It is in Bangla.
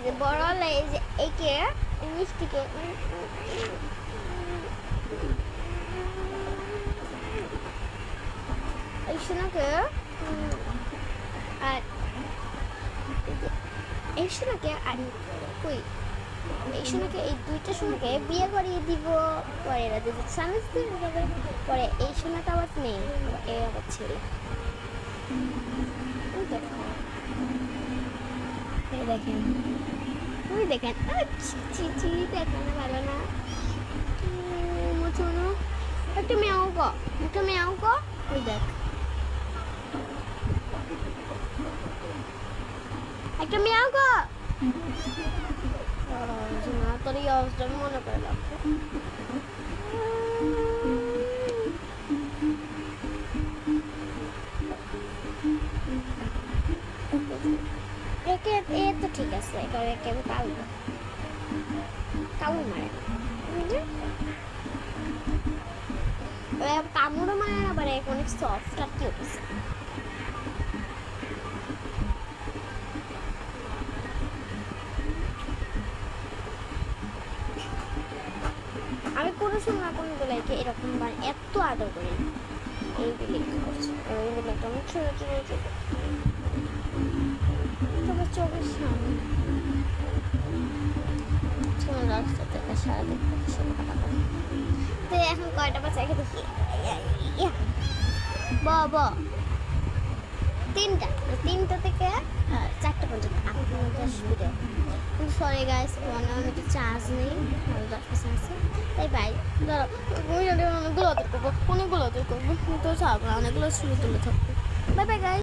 যে বড় হলে এই যে একে মিষ্টিকে এই শোনাকে আর এই শোনাকে আর কই এই শোনাকে এই দুইটা শোনাকে বিয়ে করিয়ে দিব পরে এরা যদি স্বামী স্ত্রী হবে পরে এই শোনাটা আবার নেই এই আবার ছেলে দেখেন ওই দেখেন চিচি দেখেন ভালো না মুচুনো একটা মেয়াও গো ওই দেখ একটা মেয়াও গো না তোর এই অবস্থা মনে করে লাগবে একে এ তো ঠিক আছে এবার একে আমি কালো মারে কামড়ও মারে না আবার এক অনেক সফট আর কি উঠেছে আমি কোনো সময় কোনগুলোকে এরকম মানে এত আদর করি এইগুলো করছি এইগুলো একদম ছোটো ছোটো ছোটো তোমার চোখের সামনে রাস্তা থেকে সারা দেখতে তো এখন কয়টা বাচ্চা রেখে দেখি তিনটা থেকে 4টা পর্যন্ত আপনাদের ভিডিও কিন্তু সরি গাইস আমি তো চার্জ নেই 10% আছে তাই বাই ধরো অনেকগুলো অনেকগুলো করবো তো অনেকগুলো শুরু তুলে থাকবো বাই বাই গাইস